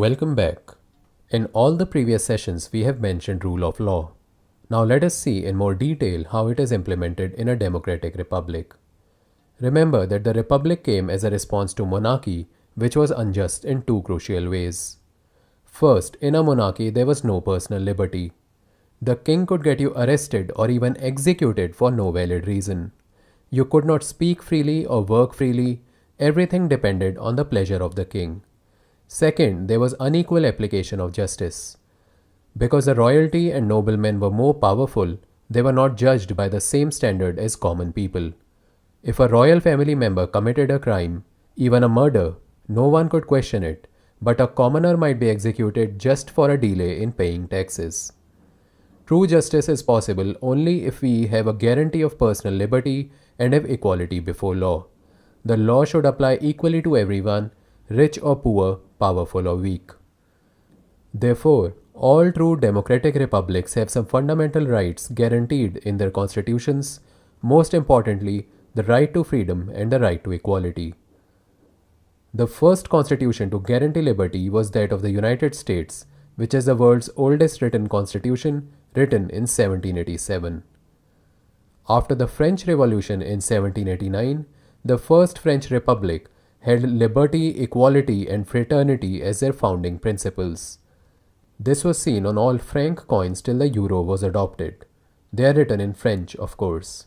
Welcome back. In all the previous sessions, we have mentioned rule of law. Now let us see in more detail how it is implemented in a democratic republic. Remember that the republic came as a response to monarchy, which was unjust in two crucial ways. First, in a monarchy, there was no personal liberty. The king could get you arrested or even executed for no valid reason. You could not speak freely or work freely. Everything depended on the pleasure of the king. Second, there was unequal application of justice. Because the royalty and noblemen were more powerful, they were not judged by the same standard as common people. If a royal family member committed a crime, even a murder, no one could question it, but a commoner might be executed just for a delay in paying taxes. True justice is possible only if we have a guarantee of personal liberty and have equality before law. The law should apply equally to everyone, rich or poor, powerful or weak. Therefore, all true democratic republics have some fundamental rights guaranteed in their constitutions, most importantly, the right to freedom and the right to equality. The first constitution to guarantee liberty was that of the United States, which is the world's oldest written constitution, written in 1787. After the French Revolution in 1789, the First French Republic had liberty, equality, and fraternity as their founding principles. This was seen on all franc coins till the euro was adopted. They are written in French, of course.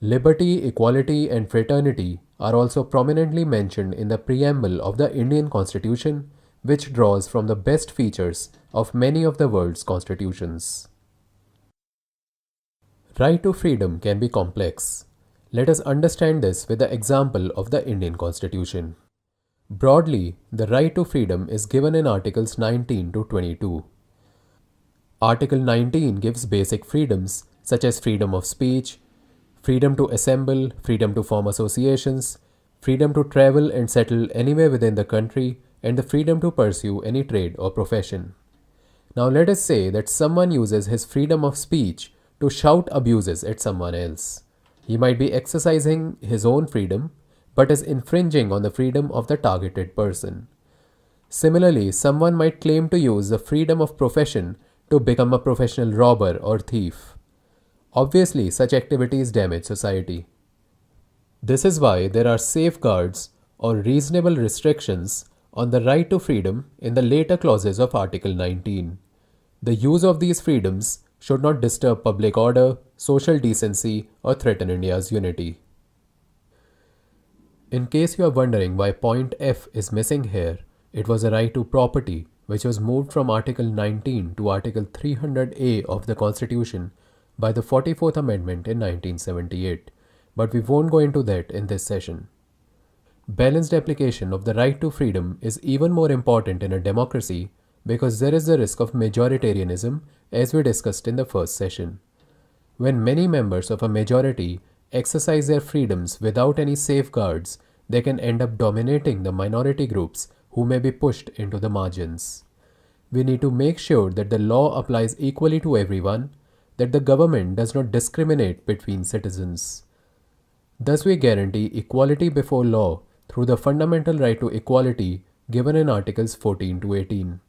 Liberty, equality, and fraternity are also prominently mentioned in the preamble of the Indian Constitution, which draws from the best features of many of the world's constitutions. Right to freedom can be complex. Let us understand this with the example of the Indian Constitution. Broadly, the right to freedom is given in Articles 19 to 22. Article 19 gives basic freedoms such as freedom of speech, freedom to assemble, freedom to form associations, freedom to travel and settle anywhere within the country, and the freedom to pursue any trade or profession. Now let us say that someone uses his freedom of speech to shout abuses at someone else. He might be exercising his own freedom, but is infringing on the freedom of the targeted person. Similarly, someone might claim to use the freedom of profession to become a professional robber or thief. Obviously, such activities damage society. This is why there are safeguards or reasonable restrictions on the right to freedom in the later clauses of Article 19. The use of these freedoms should not disturb public order, social decency, or threaten India's unity. In case you are wondering why point F is missing here, it was a right to property, which was moved from Article 19 to Article 300A of the Constitution by the 44th Amendment in 1978, but we won't go into that in this session. Balanced application of the right to freedom is even more important in a democracy because there is the risk of majoritarianism, as we discussed in the first session. When many members of a majority exercise their freedoms without any safeguards, they can end up dominating the minority groups who may be pushed into the margins. We need to make sure that the law applies equally to everyone, that the government does not discriminate between citizens. Thus we guarantee equality before law through the fundamental right to equality given in Articles 14 to 18.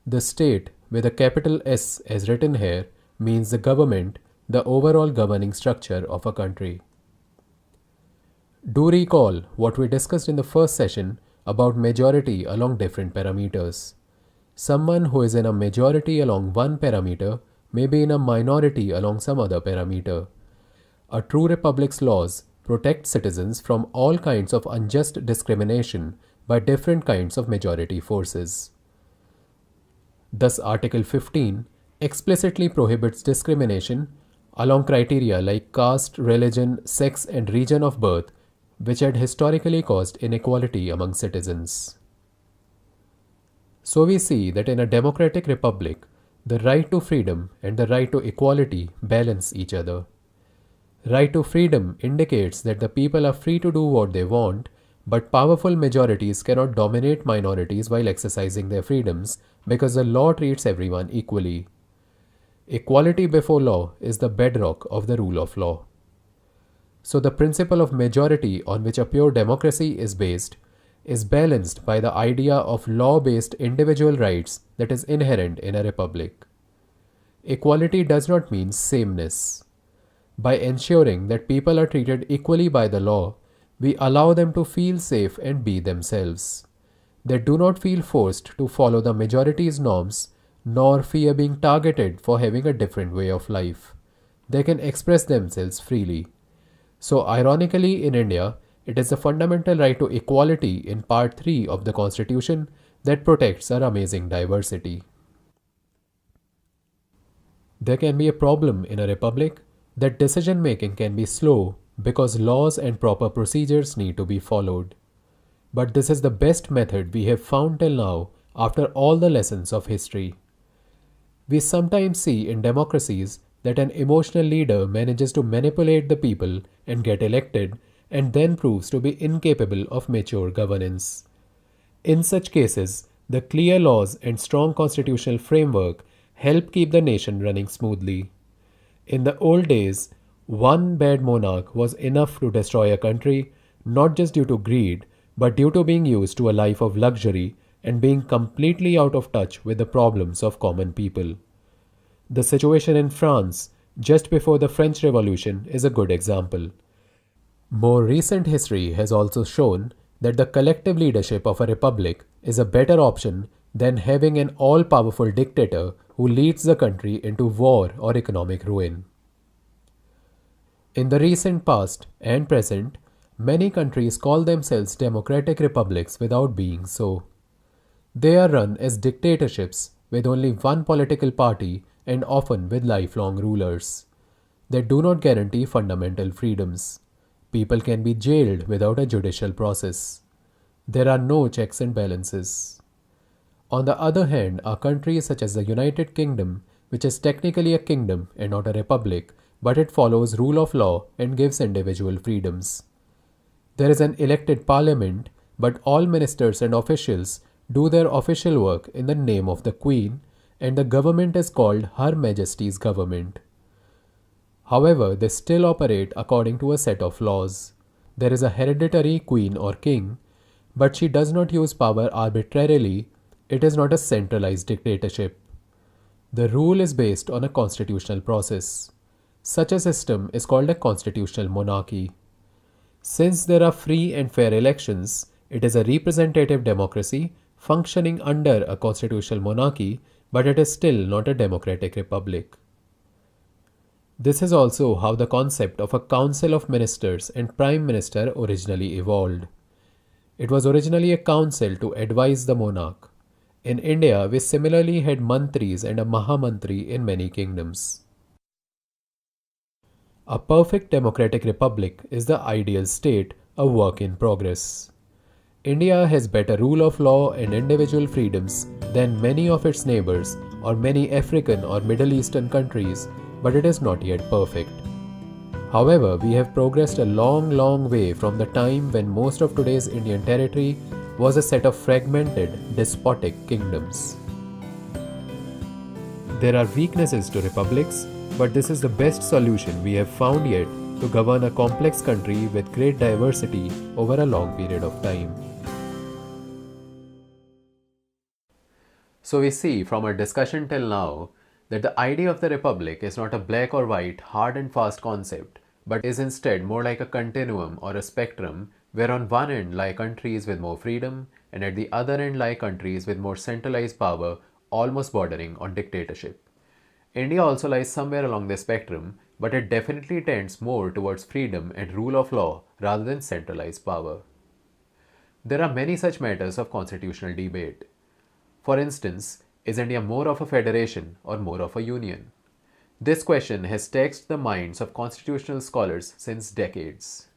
The state, with a capital S as written here, means the government, the overall governing structure of a country. Do recall what we discussed in the first session about majority along different parameters. Someone who is in a majority along one parameter may be in a minority along some other parameter. A true republic's laws protect citizens from all kinds of unjust discrimination by different kinds of majority forces. Thus, Article 15 explicitly prohibits discrimination along criteria like caste, religion, sex, and region of birth, which had historically caused inequality among citizens. So we see that in a democratic republic, the right to freedom and the right to equality balance each other. Right to freedom indicates that the people are free to do what they want, but powerful majorities cannot dominate minorities while exercising their freedoms because the law treats everyone equally. Equality before law is the bedrock of the rule of law. So the principle of majority on which a pure democracy is based is balanced by the idea of law-based individual rights that is inherent in a republic. Equality does not mean sameness. By ensuring that people are treated equally by the law, we allow them to feel safe and be themselves. They do not feel forced to follow the majority's norms, nor fear being targeted for having a different way of life. They can express themselves freely. So, ironically, in India, it is the fundamental right to equality in Part 3 of the Constitution that protects our amazing diversity. There can be a problem in a republic that decision making can be slow because laws and proper procedures need to be followed. But this is the best method we have found till now after all the lessons of history. We sometimes see in democracies that an emotional leader manages to manipulate the people and get elected and then proves to be incapable of mature governance. In such cases, the clear laws and strong constitutional framework help keep the nation running smoothly. In the old days, one bad monarch was enough to destroy a country, not just due to greed, but due to being used to a life of luxury and being completely out of touch with the problems of common people. The situation in France, just before the French Revolution, is a good example. More recent history has also shown that the collective leadership of a republic is a better option than having an all-powerful dictator who leads the country into war or economic ruin. In the recent past and present, many countries call themselves democratic republics without being so. They are run as dictatorships with only one political party and often with lifelong rulers. They do not guarantee fundamental freedoms. People can be jailed without a judicial process. There are no checks and balances. On the other hand, are countries such as the United Kingdom, which is technically a kingdom and not a republic, but it follows rule of law and gives individual freedoms. There is an elected parliament, but all ministers and officials do their official work in the name of the Queen, and the government is called Her Majesty's government. However, they still operate according to a set of laws. There is a hereditary queen or king, but she does not use power arbitrarily. It is not a centralized dictatorship. The rule is based on a constitutional process. Such a system is called a constitutional monarchy. Since there are free and fair elections, it is a representative democracy functioning under a constitutional monarchy, but it is still not a democratic republic. This is also how the concept of a council of ministers and prime minister originally evolved. It was originally a council to advise the monarch. In India, we similarly had mantris and a mahamantri in many kingdoms. A perfect democratic republic is the ideal state, a work in progress. India has better rule of law and individual freedoms than many of its neighbors or many African or Middle Eastern countries, but it is not yet perfect. However, we have progressed a long way from the time when most of today's Indian territory was a set of fragmented, despotic kingdoms. There are weaknesses to republics, but this is the best solution we have found yet to govern a complex country with great diversity over a long period of time. So we see from our discussion till now that the idea of the republic is not a black or white, hard and fast concept, but is instead more like a continuum or a spectrum where on one end lie countries with more freedom and at the other end lie countries with more centralized power, almost bordering on dictatorship. India also lies somewhere along this spectrum, but it definitely tends more towards freedom and rule of law rather than centralized power. There are many such matters of constitutional debate. For instance, is India more of a federation or more of a union? This question has taxed the minds of constitutional scholars since decades.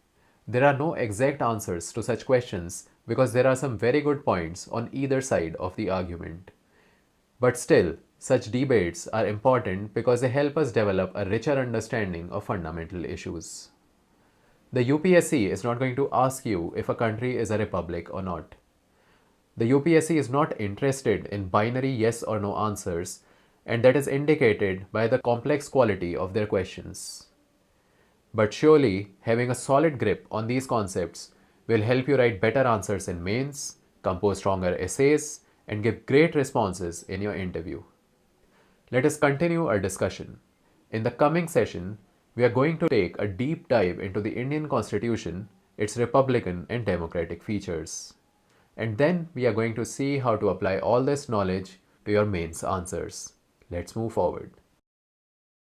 There are no exact answers to such questions because there are some very good points on either side of the argument. But still, such debates are important because they help us develop a richer understanding of fundamental issues. The UPSC is not going to ask you if a country is a republic or not. The UPSC is not interested in binary yes or no answers, and that is indicated by the complex quality of their questions. But surely, having a solid grip on these concepts will help you write better answers in mains, compose stronger essays, and give great responses in your interview. Let us continue our discussion. In the coming session, we are going to take a deep dive into the Indian Constitution, its republican and democratic features. And then we are going to see how to apply all this knowledge to your mains answers. Let's move forward.